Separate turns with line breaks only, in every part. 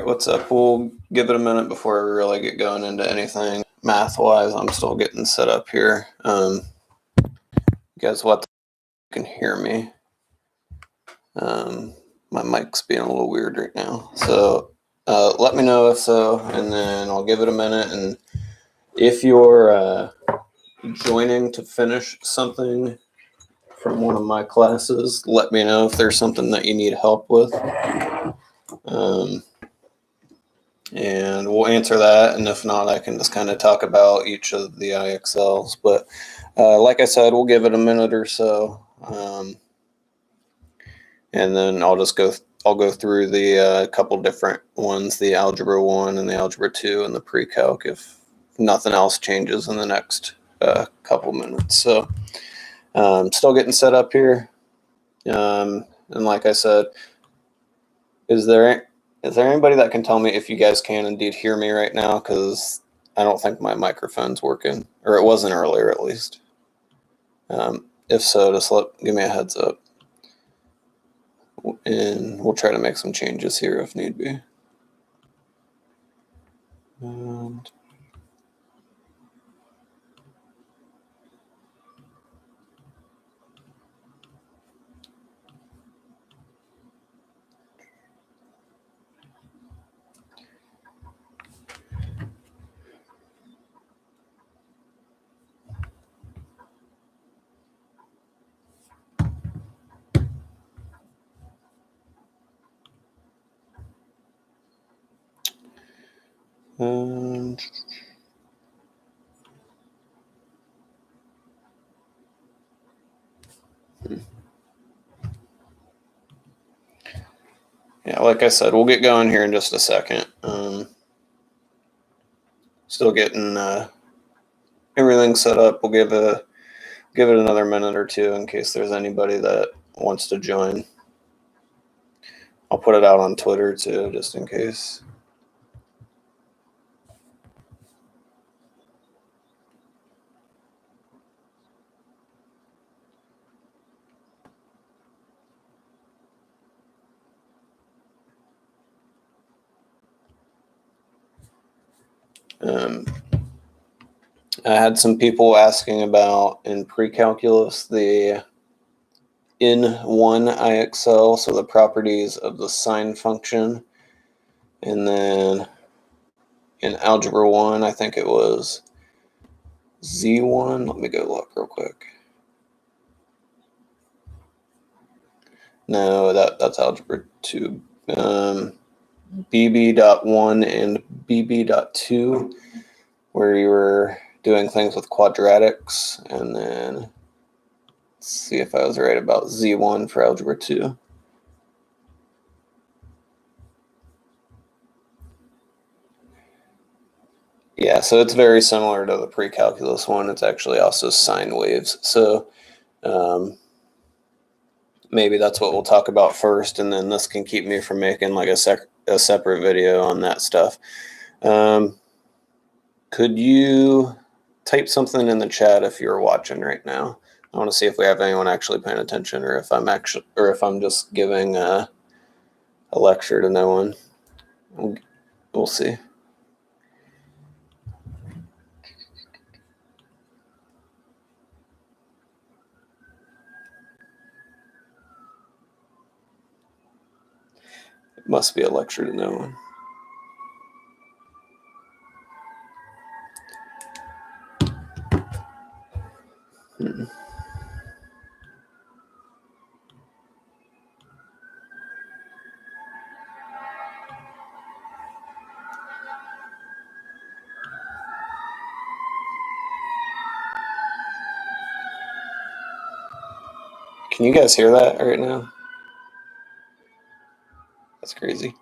Alright, what's up? We'll give it a minute before we really get going into anything math-wise. I'm still getting set up here. Guess what? You can hear me. My mic's being a little weird right now. So let me know if so, and then I'll give it a minute. And if you're joining to finish something from one of my classes, let me know if there's something that you need help with. And we'll answer that, and if not, I can just kind of talk about each of the IXLs. But like I said, we'll give it a minute or so, and then I'll go through the couple different ones, the Algebra 1 and the Algebra 2 and the pre-calc, if nothing else changes in the next couple minutes. So still getting set up here, and like I said, is there anybody that can tell me if you guys can indeed hear me right now? Because I don't think my microphone's working, or it wasn't earlier at least. If so, just give me a heads up. And we'll try to make some changes here if need be. And yeah, like I said, we'll get going here in just a second. Still getting everything set up. We'll give it another minute or two in case there's anybody that wants to join. I'll put it out on Twitter too, just in case. I had some people asking about in pre-calculus the N.1 IXL, so the properties of the sine function. And then in Algebra 1, I think it was Z.1. Let me go look real quick. No, that's Algebra 2. BB.1 and BB.2, where you were doing things with quadratics. And then let's see if I was right about Z1 for Algebra 2. Yeah, so it's very similar to the pre-calculus one. It's actually also sine waves. So maybe that's what we'll talk about first, and then this can keep me from making like a separate video on that stuff. Could you type something in the chat if you're watching right now? I want to see if we have anyone actually paying attention, or if I'm just giving a lecture to no one. We'll see. It must be a lecture to no one. Can you guys hear that right now? That's crazy.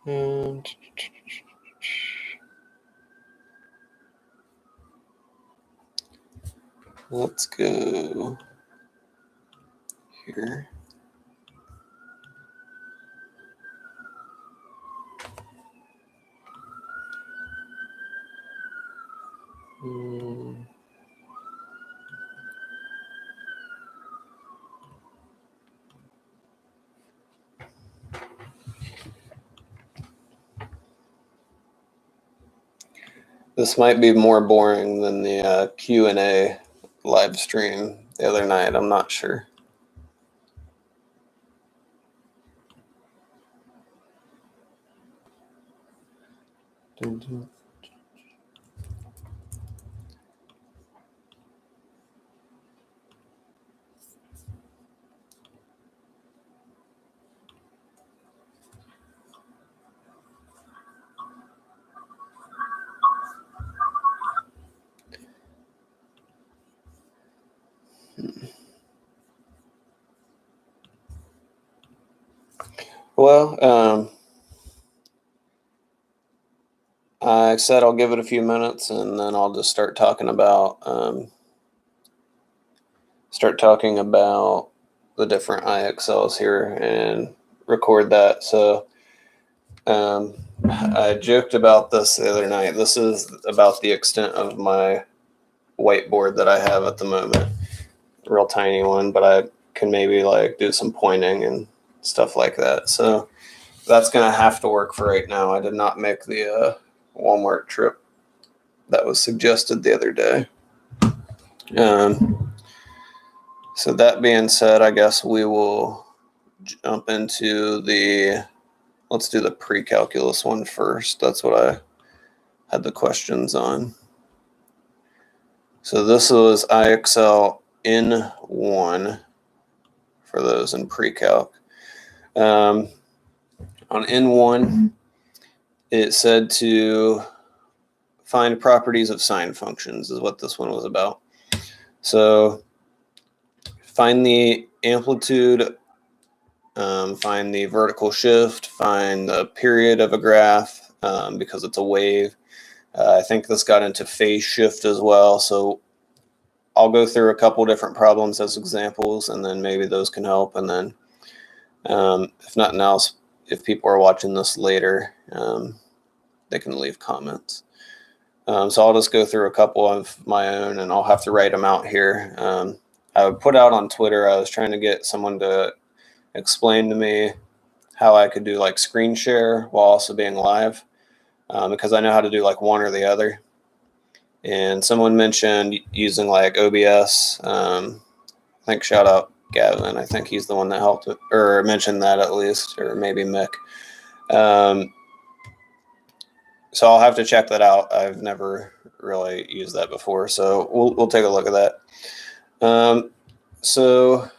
And let's go here. This might be more boring than the Q&A live stream the other night. I'm not sure. Well, I said I'll give it a few minutes, and then I'll just start talking about the different IXLs here and record that. So I joked about this the other night. This is about the extent of my whiteboard that I have at the moment. Real tiny one, but I can maybe like do some pointing and stuff like that. So that's gonna have to work for right now. I did not make the Walmart trip that was suggested the other day. So that being said, I guess we will jump into let's do the pre-calculus one first. That's what I had the questions on. So this was IXL N.1 for those in pre-calc. On N.1, it said to find properties of sine functions is what this one was about. So find the amplitude, find the vertical shift, find the period of a graph because it's a wave. I think this got into phase shift as well. So I'll go through a couple different problems as examples, and then maybe those can help. And then if nothing else, if people are watching this later, they can leave comments. So I'll just go through a couple of my own, and I'll have to write them out here. I put out on Twitter, I was trying to get someone to explain to me how I could do like screen share while also being live, because I know how to do like one or the other. And someone mentioned using like OBS. I think shout out Gavin. I think he's the one that helped or mentioned that at least, or maybe Mick. So I'll have to check that out. I've never really used that before, so we'll take a look at that. So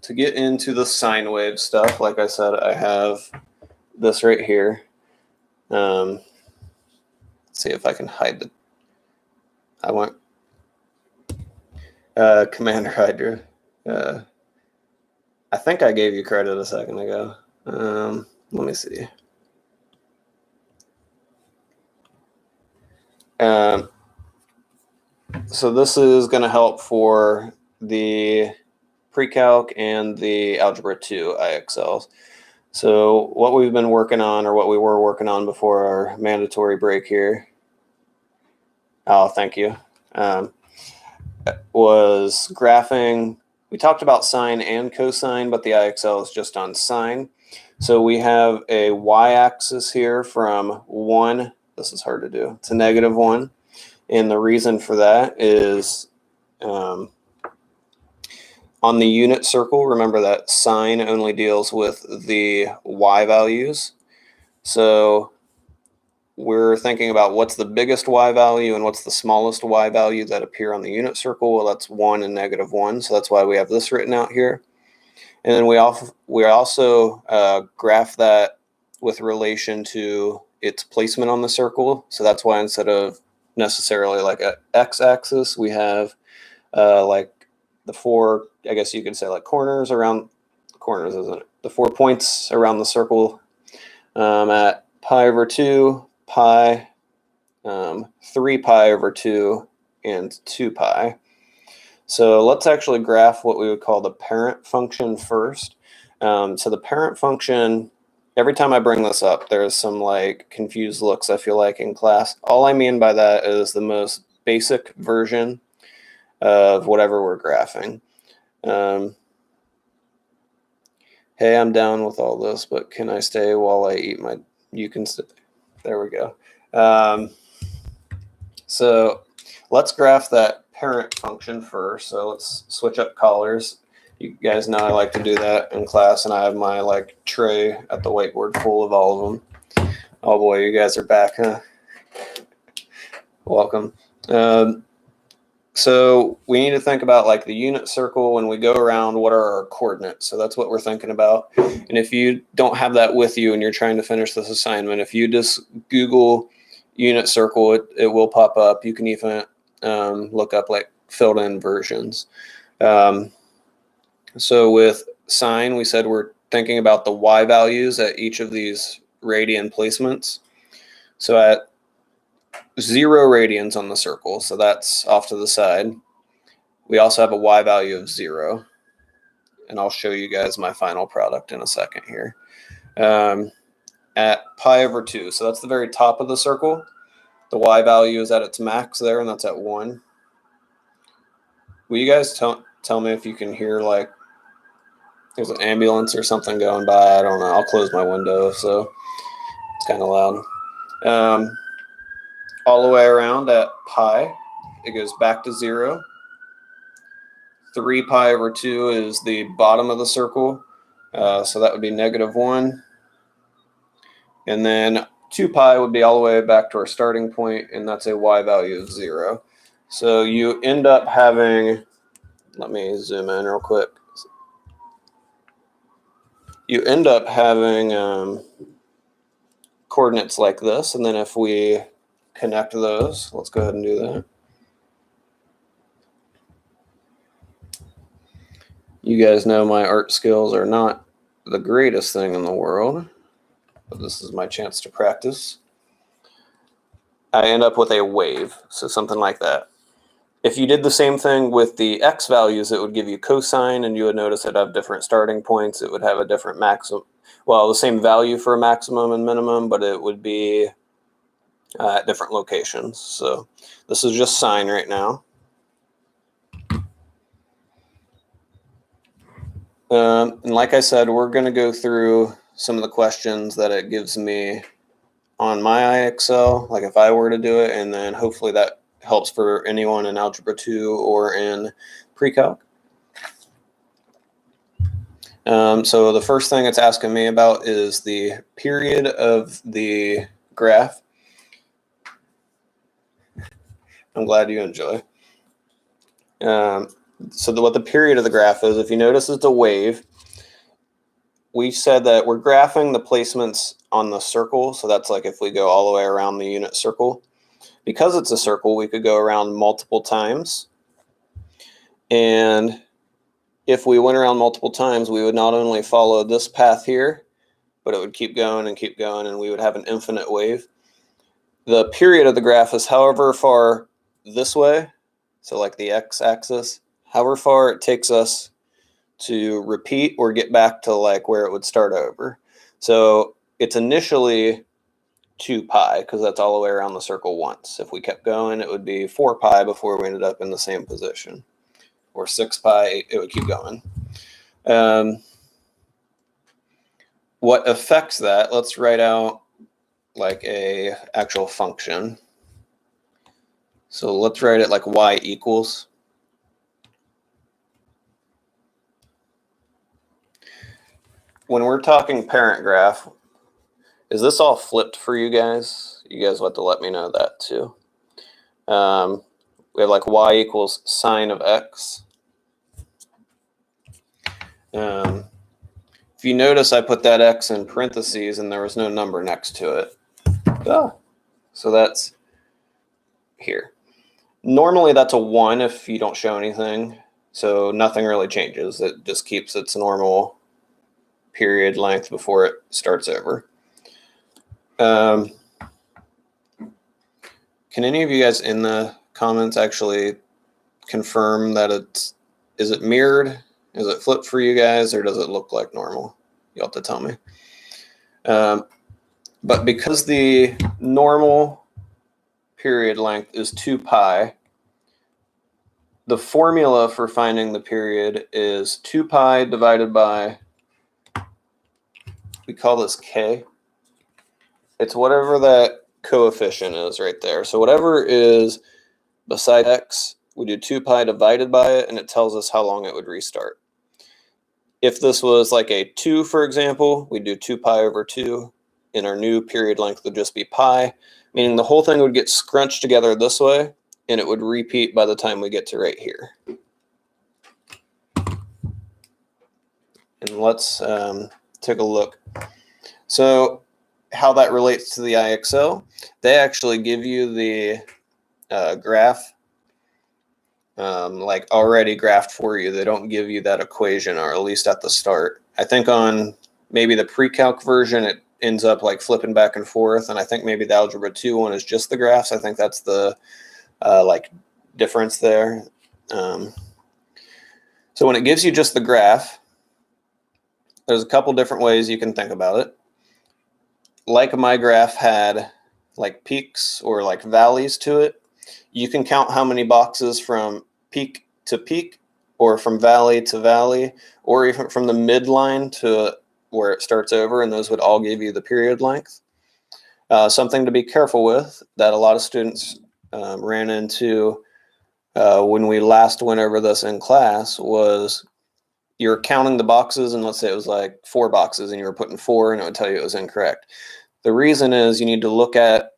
to get into the sine wave stuff, like I said, I have this right here. Let's see if I can hide the. I want Commander Hydra. I think I gave you credit a second ago. Let me see. So this is going to help for the pre-calc and the algebra 2 IXLs. So what we've been working on, or what we were working on before our mandatory break here, oh, thank you, was graphing. We talked about sine and cosine, but the IXL is just on sine. So we have a y-axis here from 1, this is hard to do, to -1. And the reason for that is on the unit circle, remember that sine only deals with the y values. So we're thinking about what's the biggest y value and what's the smallest y value that appear on the unit circle. Well, that's 1 and -1. So that's why we have this written out here. And then we also graph that with relation to its placement on the circle. So that's why instead of necessarily like a x-axis, we have like the 4, I guess you could say like corners, isn't it? The 4 points around the circle at pi over 2, pi, 3 pi over 2, and 2 pi. So let's actually graph what we would call the parent function first. So the parent function, every time I bring this up, there's some like confused looks, I feel like, in class. All I mean by that is the most basic version of whatever we're graphing. Hey, I'm down with all this, but can I stay while I eat my, you can stay. There we go. So let's graph that parent function first. So let's switch up colors. You guys know I like to do that in class, and I have my like tray at the whiteboard full of all of them. Oh boy, you guys are back, huh? Welcome. So we need to think about like the unit circle when we go around, what are our coordinates? So that's what we're thinking about. And if you don't have that with you and you're trying to finish this assignment, if you just Google unit circle, it will pop up. You can even look up like filled in versions. So with sine, we said we're thinking about the y values at each of these radian placements. So at 0 radians on the circle, so that's off to the side. We also have a y value of 0, and I'll show you guys my final product in a second here. At pi over 2, so that's the very top of the circle. The y value is at its max there, and that's at 1. Will you guys tell me if you can hear like there's an ambulance or something going by? I don't know. I'll close my window, so it's kind of loud. All the way around at pi, it goes back to 0. 3 pi over 2 is the bottom of the circle, so that would be -1. And then 2 pi would be all the way back to our starting point, and that's a y value of 0. So you end up having, let me zoom in real quick. You end up having coordinates like this, and then if we connect those, let's go ahead and do that. You guys know my art skills are not the greatest thing in the world, but this is my chance to practice. I end up with a wave, so something like that. If you did the same thing with the x values, it would give you cosine, and you would notice it'd have different starting points. It would have a different maximum, well, the same value for a maximum and minimum, but it would be at different locations. So this is just sine right now. And like I said, we're going to go through some of the questions that it gives me on my IXL, like if I were to do it, and then hopefully that helps for anyone in Algebra 2 or in pre-calc. So the first thing it's asking me about is the period of the graph. I'm glad you enjoy. So what the period of the graph is, if you notice it's a wave, we said that we're graphing the placements on the circle. So that's like if we go all the way around the unit circle. Because it's a circle, we could go around multiple times. And if we went around multiple times, we would not only follow this path here, but it would keep going, and we would have an infinite wave. The period of the graph is however far this way, so like the x-axis, however far it takes us to repeat or get back to like where it would start over. So it's initially 2 pi, because that's all the way around the circle once. If we kept going, it would be 4 pi before we ended up in the same position. Or 6 pi, it would keep going. What affects that, let's write out like a actual function. So let's write it like y equals. When we're talking parent graph, is this all flipped for you guys? You guys will have to let me know that too. We have like y equals sine of x. If you notice, I put that x in parentheses and there was no number next to it. So that's here. Normally that's a 1 if you don't show anything, so nothing really changes. It just keeps its normal period length before it starts over. Can any of you guys in the comments actually confirm that is it mirrored? Is it flipped for you guys, or does it look like normal? You'll have to tell me. But because the normal period length is 2 pi, the formula for finding the period is 2 pi divided by, we call this k. It's whatever that coefficient is right there. So whatever is beside x, we do 2 pi divided by it, and it tells us how long it would restart. If this was like a 2, for example, we'd do 2 pi over 2, and our new period length would just be pi, meaning the whole thing would get scrunched together this way, and it would repeat by the time we get to right here. And let's take a look. So how that relates to the IXL, they actually give you the graph like already graphed for you. They don't give you that equation, or at least at the start. I think on maybe the pre-calc version, it ends up like flipping back and forth, and I think maybe the Algebra 2 one is just the graphs. I think that's the like difference there. So when it gives you just the graph, there's a couple different ways you can think about it. Like my graph had like peaks or like valleys to it, you can count how many boxes from peak to peak, or from valley to valley, or even from the midline to where it starts over, and those would all give you the period length. Something to be careful with that a lot of students ran into when we last went over this in class was you're counting the boxes, and let's say it was like 4 boxes and you were putting 4, and it would tell you it was incorrect. The reason is you need to look at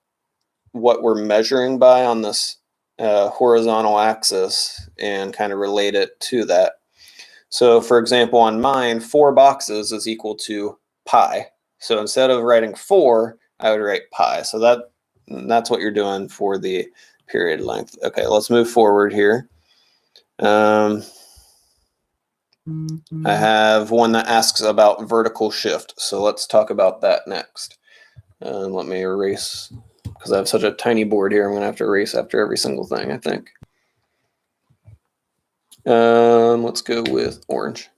what we're measuring by on this horizontal axis and kind of relate it to that. So for example, on mine, 4 boxes is equal to pi. So instead of writing 4, I would write pi. So that's what you're doing for the period length. Okay, let's move forward here. I have one that asks about vertical shift. So let's talk about that next. Let me erase, because I have such a tiny board here. I'm going to have to erase after every single thing, I think. Let's go with orange.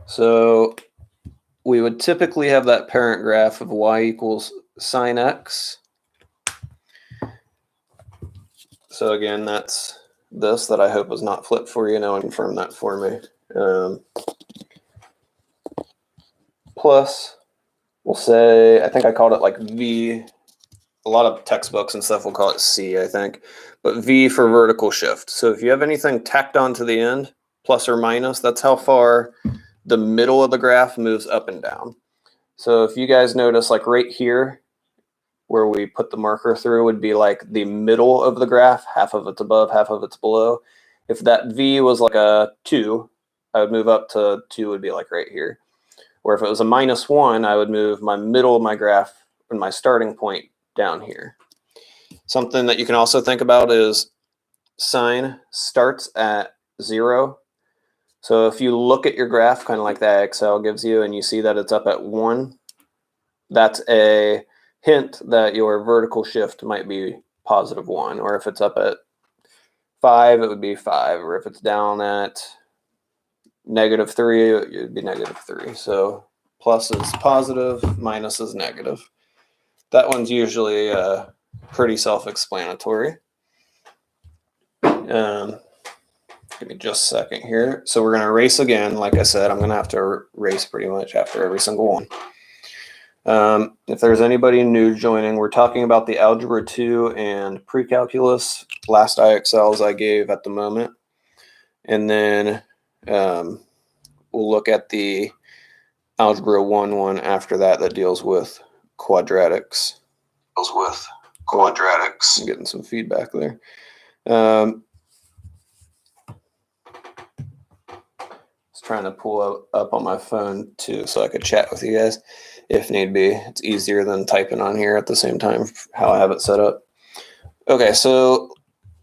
So we would typically have that parent graph of y equals sine x. So again, that's this that I hope was not flipped for you. Now confirm that for me. Plus, we'll say, I think I called it like V. A lot of textbooks and stuff will call it C, I think. But V for vertical shift. So if you have anything tacked on to the end, plus or minus, that's how far the middle of the graph moves up and down. So if you guys notice, like right here, where we put the marker through would be like the middle of the graph, half of it's above, half of it's below. If that V was like a 2, I would move up to 2 would be like right here. Or if it was a -1, I would move my middle of my graph and my starting point down here. Something that you can also think about is sine starts at 0. So if you look at your graph, kind of like the IXL gives you, and you see that it's up at 1, that's a hint that your vertical shift might be +1. Or if it's up at 5, it would be 5. Or if it's down at -3, it would be -3. So plus is positive, minus is negative. That one's usually pretty self-explanatory. Give me just a second here. So we're going to erase again. Like I said, I'm going to have to erase pretty much after every single one. If there's anybody new joining, we're talking about the Algebra 2 and pre-calculus, last IXLs I gave at the moment. And then we'll look at the Algebra 1 one after that deals with quadratics. I'm getting some feedback there. Trying to pull up on my phone too so I could chat with you guys if need be. It's easier than typing on here at the same time, how I have it set up. Okay, so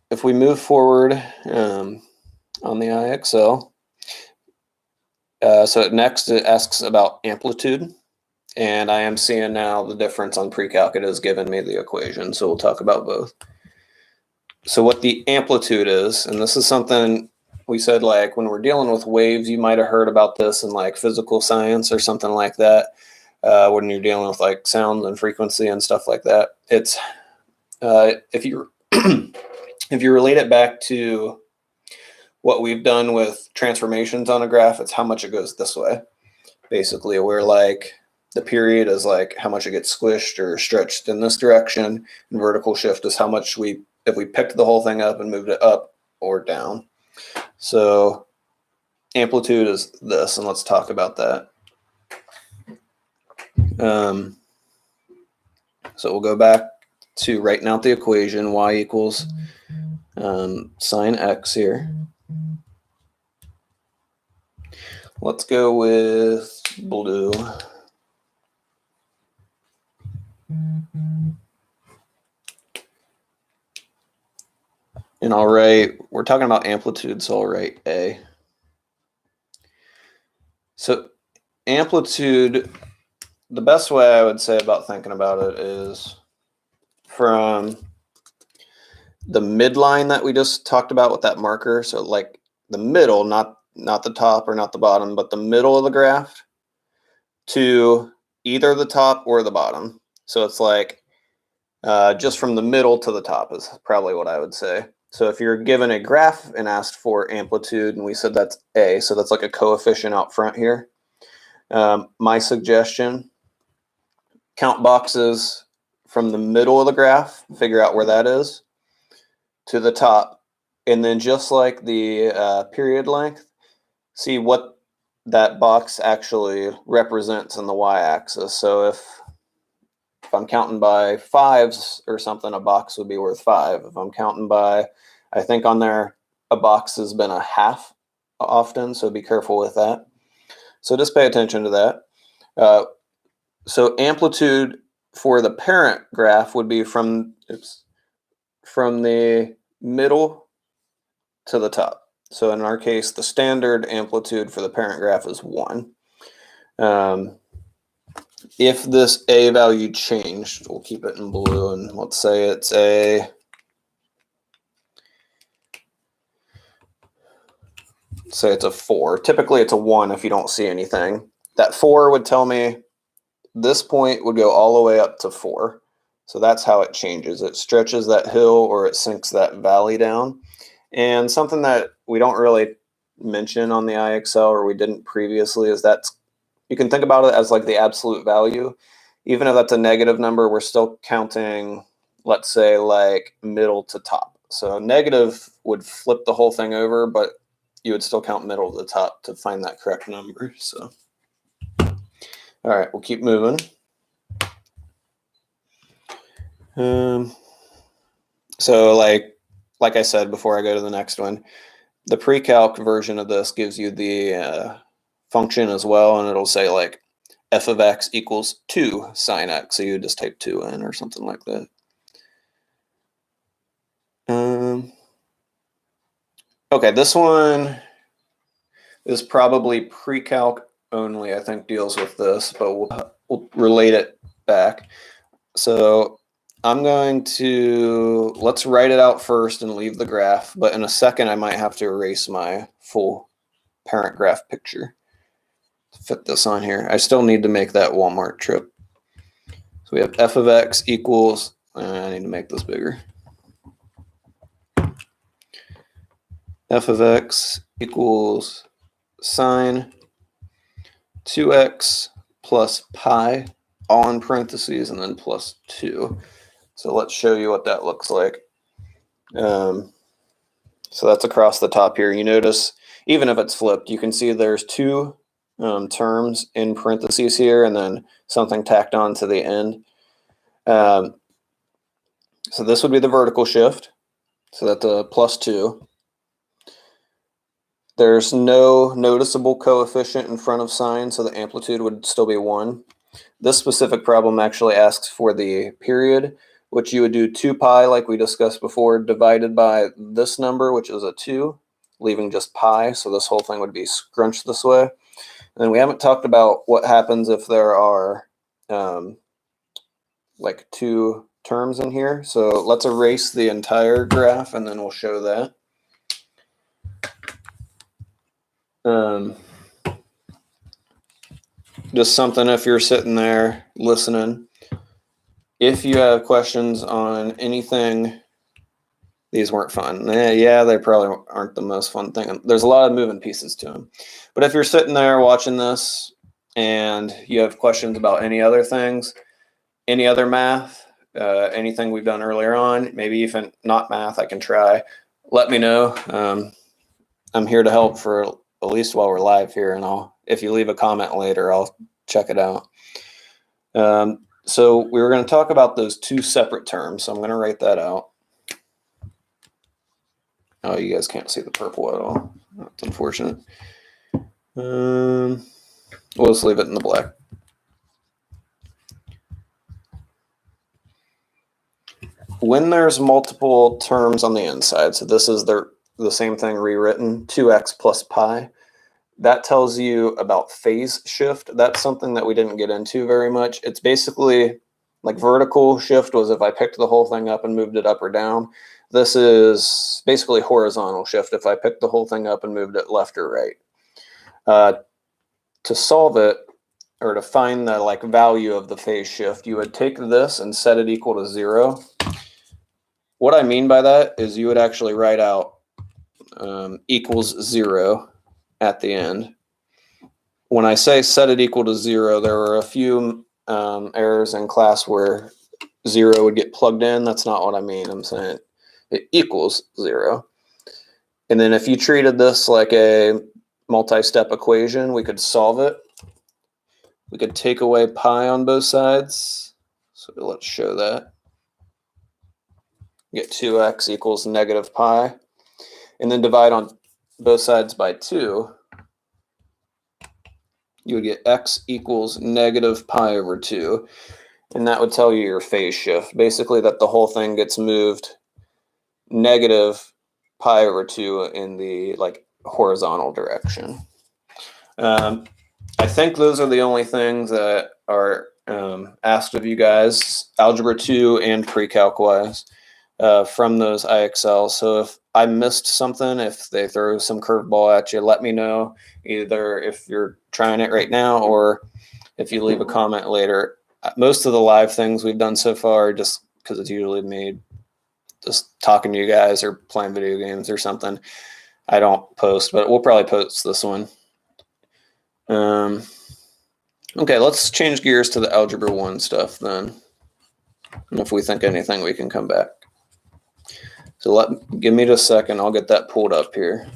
if we move forward on the IXL, so next it asks about amplitude, and I am seeing now the difference on pre-calc. It has given me the equation, so we'll talk about both. So what the amplitude is, and this is something we said, like when we're dealing with waves, you might have heard about this in like physical science or something like that. When you're dealing with like sound and frequency and stuff like that, it's if you if you relate it back to what we've done with transformations on a graph, it's how much it goes this way. Basically, we're like The period is like how much it gets squished or stretched in this direction, and vertical shift is how much if we picked the whole thing up and moved it up or down. So amplitude is this, and let's talk about that. So we'll go back to writing out the equation, y equals sine x here. Let's go with blue. And I'll write, we're talking about amplitude, so I'll write A. So amplitude, the best way I would say about thinking about it is from the midline that we just talked about with that marker. So like the middle, not the top or not the bottom, but the middle of the graph to either the top or the bottom. So it's like just from the middle to the top is probably what I would say. So if you're given a graph and asked for amplitude, and we said that's A, so that's like a coefficient out front here. My suggestion, count boxes from the middle of the graph, figure out where that is, to the top, and then just like the period length, see what that box actually represents in the y-axis. So if I'm counting by fives or something, a box would be worth 5. If I'm counting by, I think on there, a box has been a half often, so be careful with that. So just pay attention to that. So amplitude for the parent graph would be from the middle to the top. So in our case, the standard amplitude for the parent graph is 1. If this A value changed, we'll keep it in blue, and let's say it's a, say it's a 4. Typically it's a 1 if you don't see anything. That 4 would tell me this point would go all the way up to 4. So that's how it changes. It stretches that hill or it sinks that valley down. And something that we don't really mention on the IXL, or we didn't previously, is that you can think about it as like the absolute value. Even if that's a negative number, we're still counting, let's say, like middle to top. So negative would flip the whole thing over, but you would still count middle to the top to find that correct number. So, all right, we'll keep moving. So like I said before I go to the next one, the pre-calc version of this gives you the function as well, and it'll say like f of x equals 2 sine x. So you just type 2 in or something like that. Okay, this one is probably pre-calc only, I think, deals with this, but we'll relate it back. So I'm going to, let's write it out first and leave the graph, but in a second I might have to erase my full parent graph picture to fit this on here. I still need to make that Walmart trip. So we have f of x equals, I need to make this bigger. F of x equals sine 2x plus pi, all in parentheses, and then plus 2. So let's show you what that looks like. So that's across the top here. You notice, even if it's flipped, you can see there's 2 terms in parentheses here, and then something tacked on to the end. So this would be the vertical shift. So that's a plus 2. There's no noticeable coefficient in front of sine, so the amplitude would still be 1. This specific problem actually asks for the period, which you would do 2 pi, like we discussed before, divided by this number, which is a 2, leaving just pi, so this whole thing would be scrunched this way. And then we haven't talked about what happens if there are like 2 terms in here. So let's erase the entire graph, and then we'll show that. Just something if you're sitting there listening. If you have questions on anything, these weren't fun. Yeah, they probably aren't the most fun thing. There's a lot of moving pieces to them. But if you're sitting there watching this, and you have questions about any other things, any other math, anything we've done earlier on, maybe even not math, I can try. Let me know. I'm here to help for at least while we're live here, and if you leave a comment later, I'll check it out. So we were going to talk about those two separate terms, so I'm going to write that out. Oh, you guys can't see the purple at all. That's unfortunate. We'll just leave it in the black. When there's multiple terms on the inside, so this is the same thing rewritten, 2x plus pi, that tells you about phase shift. That's something that we didn't get into very much. It's basically like vertical shift was if I picked the whole thing up and moved it up or down. This is basically horizontal shift if I picked the whole thing up and moved it left or right. To solve it, or to find the value of the phase shift, you would take this and set it equal to 0. What I mean by that is you would actually write out equals 0 at the end. When I say set it equal to 0, there were a few errors in class where 0 would get plugged in. That's not what I mean. I'm saying it equals 0. And then if you treated this like a multi-step equation, we could solve it. We could take away pi on both sides. So let's show that. Get 2x equals negative pi. And then divide on both sides by 2. You would get x equals negative pi over 2. And that would tell you your phase shift. Basically that the whole thing gets moved negative pi over 2 in the horizontal direction. I think those are the only things that are asked of you guys, Algebra 2 and pre-calc wise, from those IXL. So if I missed something, if they throw some curveball at you, let me know, either if you're trying it right now or if you leave a comment later. Most of the live things we've done so far, just because it's usually me just talking to you guys or playing video games or something, I don't post, but we'll probably post this one. Okay, let's change gears to the Algebra 1 stuff then. And if we think anything, we can come back. So give me just a second. I'll get that pulled up here.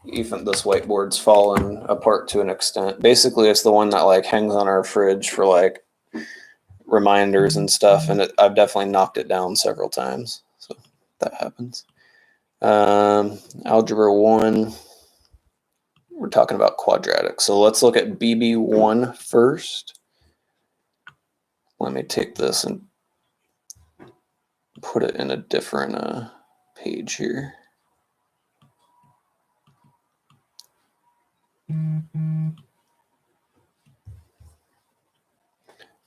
Even this whiteboard's fallen apart to an extent. Basically, it's the one that hangs on our fridge for reminders and stuff, and I've definitely knocked it down several times. So that happens. Algebra 1. We're talking about quadratic. So let's look at BB.1 first. Let me take this and put it in a different page here.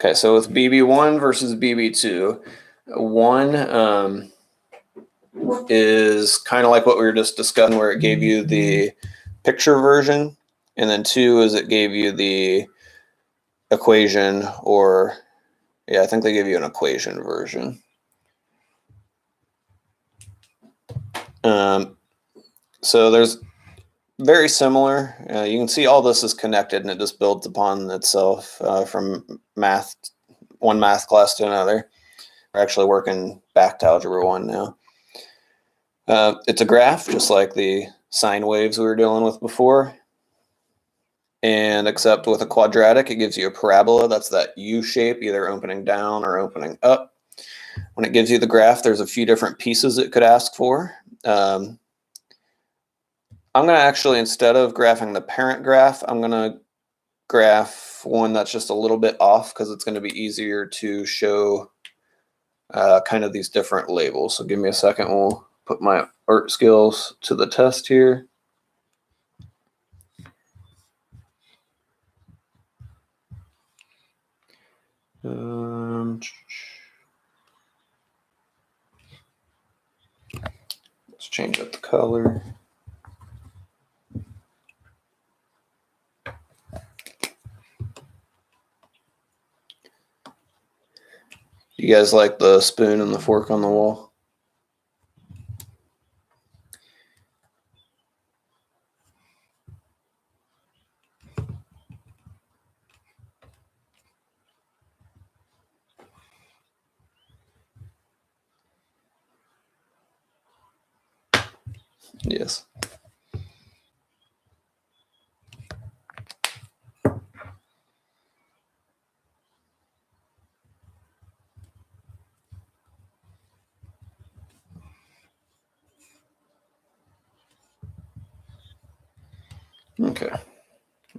Okay, so with BB1 versus BB2, 1 is kind of like what we were just discussing, where it gave you the picture version, and then 2 is it gave you the equation, or yeah, I think they give you an equation version. So there's very similar. You can see all this is connected, and it just builds upon itself from one math class to another. We're actually working back to Algebra 1 now. It's a graph, just like the sine waves we were dealing with before. And except with a quadratic, it gives you a parabola. That's that U shape, either opening down or opening up. When it gives you the graph, there's a few different pieces it could ask for. I'm going to actually, instead of graphing the parent graph, I'm going to graph one that's just a little bit off, because it's going to be easier to show kind of these different labels. So give me a second. We'll put my art skills to the test here. Let's change up the color. You guys like the spoon and the fork on the wall? Yes. Okay.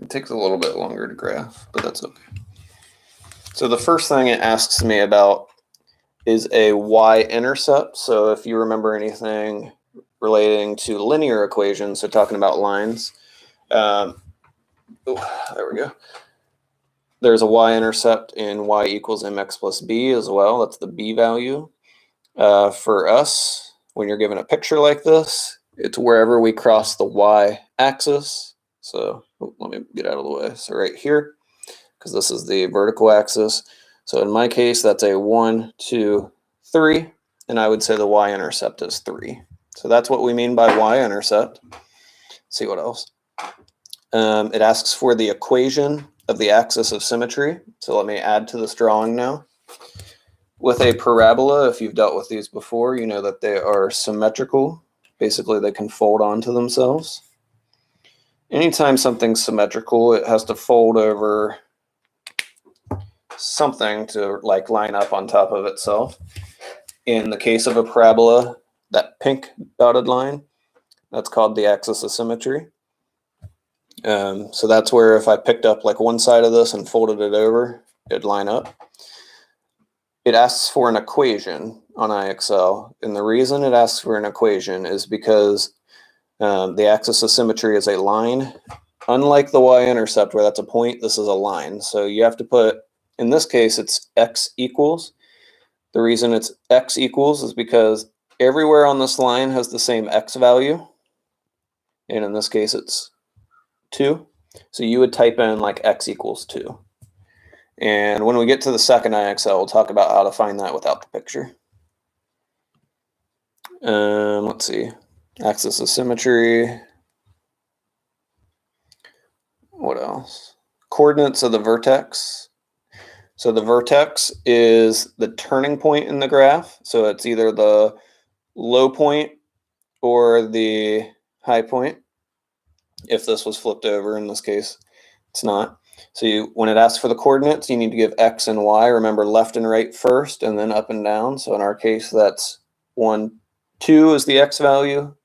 It takes a little bit longer to graph, but that's okay. So the first thing it asks me about is a y-intercept. So if you remember anything relating to linear equations, so talking about lines, there we go. There's a y-intercept in y equals mx plus b as well. That's the b value. For us, when you're given a picture like this, it's wherever we cross the y-axis. So let me get out of the way. So right here, because this is the vertical axis. So in my case, that's a 1, 2, 3, and I would say the y-intercept is 3. So that's what we mean by y-intercept. See what else? It asks for the equation of the axis of symmetry. So let me add to this drawing now. With a parabola, if you've dealt with these before, you know that they are symmetrical. Basically, they can fold onto themselves. Anytime something's symmetrical, it has to fold over something to like line up on top of itself. In the case of a parabola, that pink dotted line, that's called the axis of symmetry. So that's where if I picked up like one side of this and folded it over, it'd line up. It asks for an equation on IXL, and the reason it asks for an equation is because the axis of symmetry is a line. Unlike the y-intercept where that's a point, this is a line. So you have to put, in this case, it's x equals. The reason it's x equals is because everywhere on this line has the same x value. And in this case, it's 2. So you would type in like x equals 2. And when we get to the second IXL, we'll talk about how to find that without the picture. Let's see. Axis of symmetry. What else? Coordinates of the vertex. So the vertex is the turning point in the graph. So it's either the low point or the high point. If this was flipped over, in this case, it's not. So when it asks for the coordinates, you need to give x and y. Remember, left and right first, and then up and down. So in our case, that's 1, 2 is the x value.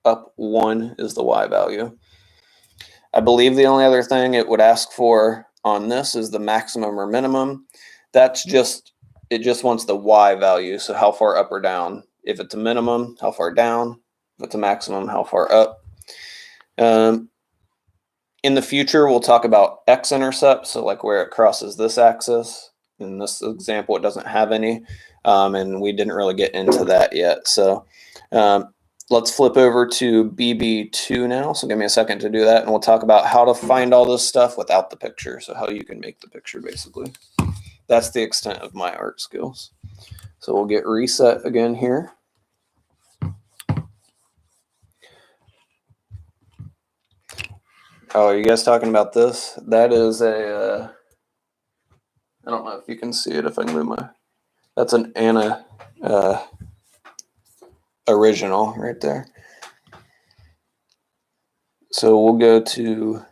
Up 1 is the y value. I believe the only other thing it would ask for on this is the maximum or minimum. That's just, it just wants the y value. So how far up or down. If it's a minimum, how far down. If it's a maximum, how far up. In the future, we'll talk about x-intercept, so like where it crosses this axis. In this example, it doesn't have any, and we didn't really get into that yet. So let's flip over to BB.2 now. So give me a second to do that, and we'll talk about how to find all this stuff without the picture, so how you can make the picture, basically. That's the extent of my art skills. So we'll get reset again here. Oh, are you guys talking about this? That is a, I don't know if you can see it if I can move my, that's an Anna original right there. So we'll go to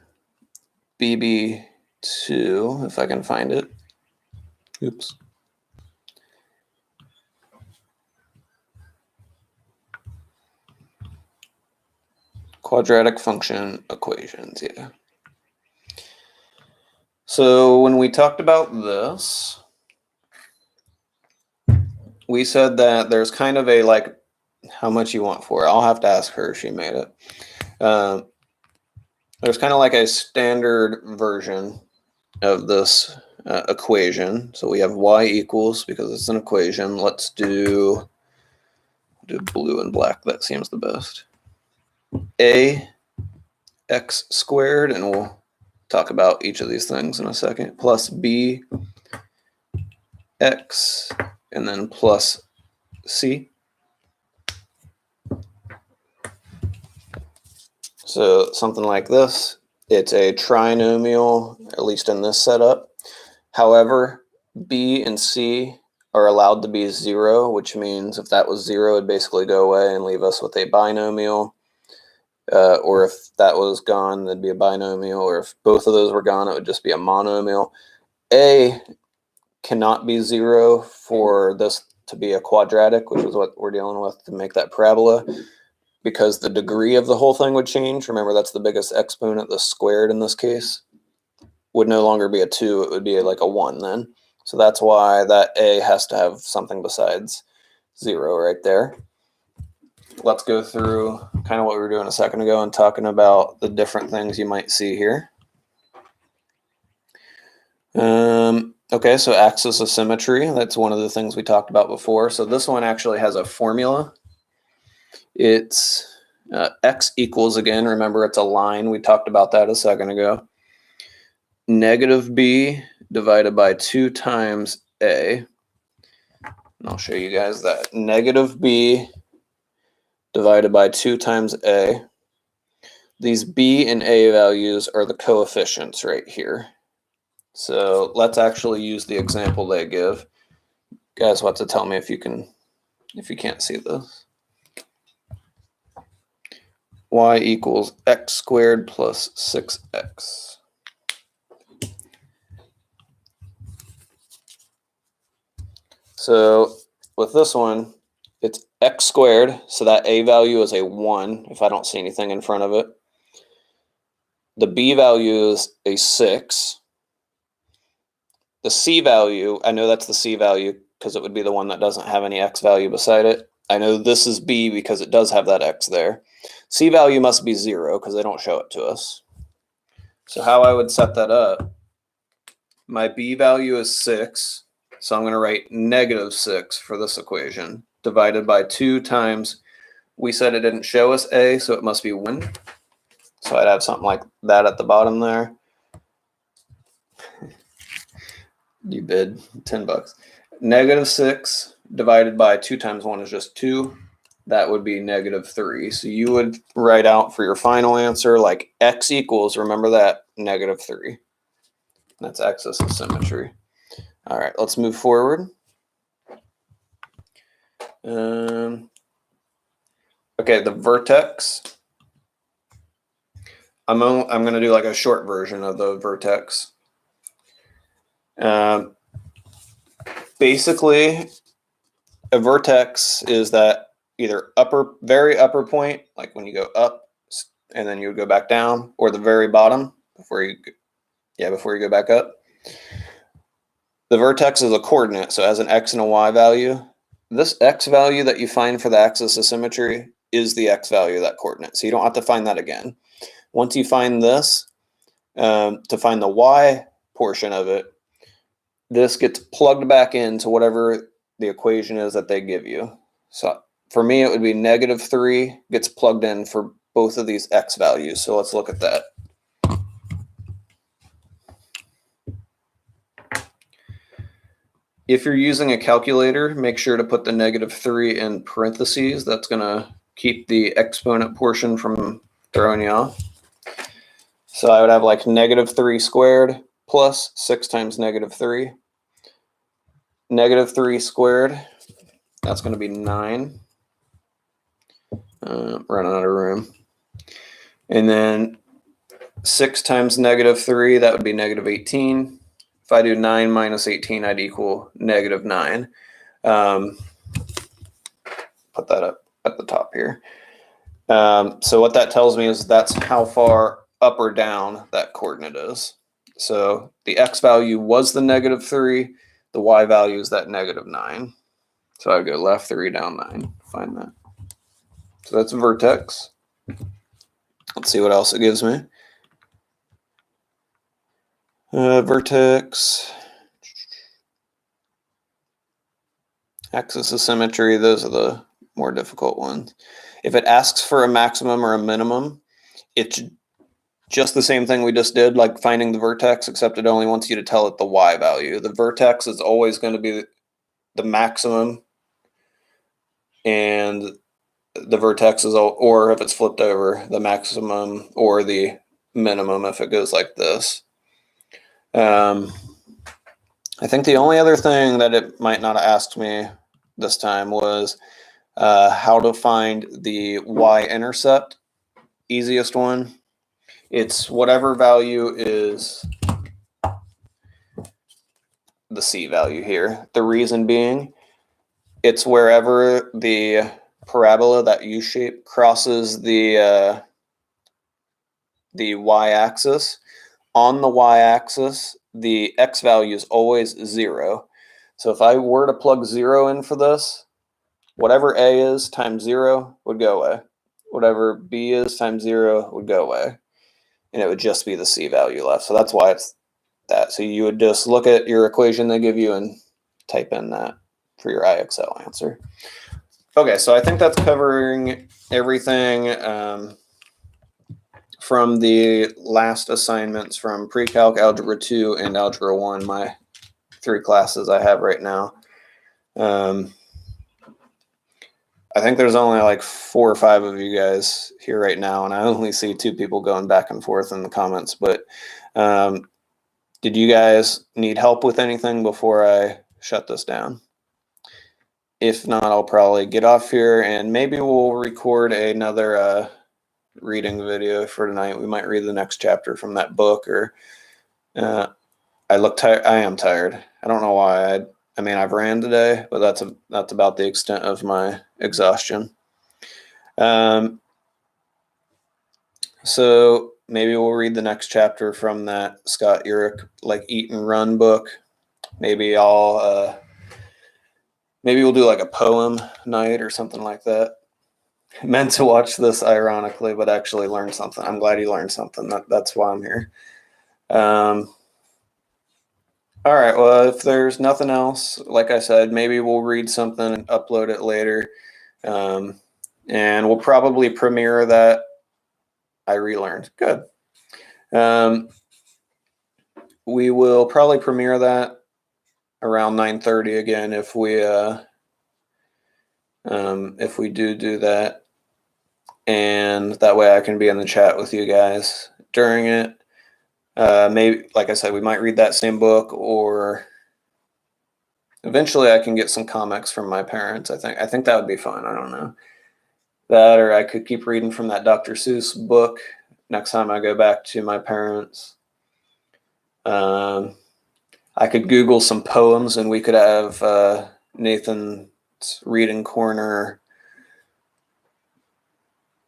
BB.2 if I can find it. Oops. Quadratic function equations, yeah. So when we talked about this, we said that there's kind of a like how much you want for it. I'll have to ask her. She made it. There's kind of like a standard version of this equation. So we have y equals, because it's an equation. Let's do blue and black. That seems the best. A x squared, and we'll talk about each of these things in a second, plus b x, and then plus c. So something like this, it's a trinomial, at least in this setup. However, b and c are allowed to be 0, which means if that was 0, it'd basically go away and leave us with a binomial. or if that was gone, that'd be a binomial, or if both of those were gone, it would just be a monomial. A cannot be 0 for this to be a quadratic, which is what we're dealing with to make that parabola, because the degree of the whole thing would change. Remember, that's the biggest exponent, the squared in this case, would no longer be a 2, it would be like a 1 then. So that's why that A has to have something besides 0 right there. Let's go through kind of what we were doing a second ago and talking about the different things you might see here. Okay, so axis of symmetry, that's one of the things we talked about before. So this one actually has a formula. It's x equals, again, remember it's a line. We talked about that a second ago. Negative b divided by 2 times a. And I'll show you guys that. Negative b divided by 2 times a. These b and a values are the coefficients right here. So let's actually use the example they give. You guys will have to tell me if you can't see this. Y equals x squared plus 6x. So with this one, it's x squared, so that a value is a 1 if I don't see anything in front of it. The b value is a 6. The c value, I know that's the c value because it would be the one that doesn't have any x value beside it. I know this is b because it does have that x there. C value must be 0 because they don't show it to us. So how I would set that up, my b value is 6. So I'm going to write negative 6 for this equation, divided by 2 times, we said it didn't show us a, so it must be 1. So I'd have something like that at the bottom there. You bid, $10. Negative 6 divided by 2 times 1 is just 2. That would be negative 3. So you would write out for your final answer like x equals, remember that, negative 3. That's axis of symmetry. All right, let's move forward. Okay, the vertex. I'm going to do like a short version of the vertex. Basically, a vertex is that either very upper point, like when you go up and then you would go back down, or the very bottom before you go back up. The vertex is a coordinate, so it has an x and a y value. This x value that you find for the axis of symmetry is the x value of that coordinate, so you don't have to find that again. Once you find this, to find the y portion of it, this gets plugged back into whatever the equation is that they give you. So for me, it would be negative 3 gets plugged in for both of these x values. So let's look at that. If you're using a calculator, make sure to put the negative 3 in parentheses. That's going to keep the exponent portion from throwing you off. So I would have like negative 3 squared plus 6 times negative 3. Negative 3 squared, that's going to be 9. Running out of room. And then 6 times negative 3, that would be negative 18. If I do 9 minus 18, I'd equal negative 9. Put that up at the top here. So what that tells me is that's how far up or down that coordinate is. So the x value was the negative 3. The y value is that negative 9. So I would go left 3, down 9. Find that. So that's a vertex. Let's see what else it gives me. Vertex. Axis of symmetry, those are the more difficult ones. If it asks for a maximum or a minimum, it's just the same thing we just did, like finding the vertex, except it only wants you to tell it the y value. The vertex is always going to be the maximum, and the vertex is, or if it's flipped over, the maximum or the minimum if it goes like this. I think the only other thing that it might not have asked me this time was how to find the y-intercept. easiest one. It's whatever value is the C value here. The reason being, it's wherever the parabola, that U shape, crosses the y-axis. On the y-axis, the x value is always 0. So if I were to plug 0 in for this, whatever A is times 0 would go away. Whatever B is times 0 would go away. And it would just be the C value left. So that's why it's that. So you would just look at your equation they give you and type in that for your IXL answer. Okay, so I think that's covering everything from the last assignments from Pre-Calc, Algebra 2, and Algebra 1, my 3 classes I have right now. I think there's only like 4 or 5 of you guys here right now, and I only see 2 people going back and forth in the comments. But did you guys need help with anything before I shut this down? If not, I'll probably get off here, and maybe we'll record another reading video for tonight. We might read the next chapter from that book, or I look tired. I am tired. I don't know why. I mean, I've ran today, but that's about the extent of my exhaustion. So maybe we'll read the next chapter from that Scott Urich, like Eat and Run book. Maybe maybe we'll do like a poem night or something like that. I meant to watch this ironically, but actually learned something. I'm glad you learned something. That's why I'm here. All right, well, if there's nothing else, like I said, maybe we'll read something and upload it later. And we'll probably premiere that. I relearned. Good. We will probably premiere that around 9:30 again if we do that. And that way I can be in the chat with you guys during it. Maybe, like I said, we might read that same book, or eventually I can get some comics from my parents. I think that would be fun. I don't know. That, or I could keep reading from that Dr. Seuss book next time I go back to my parents. I could Google some poems, and we could have Nathan's reading corner,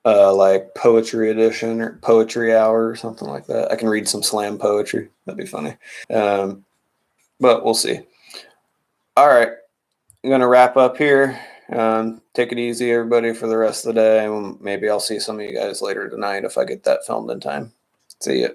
like poetry edition or poetry hour or something like that. I can read some slam poetry. That'd be funny. But we'll see. All right. I'm going to wrap up here. Take it easy, everybody, for the rest of the day. Maybe I'll see some of you guys later tonight if I get that filmed in time. See ya.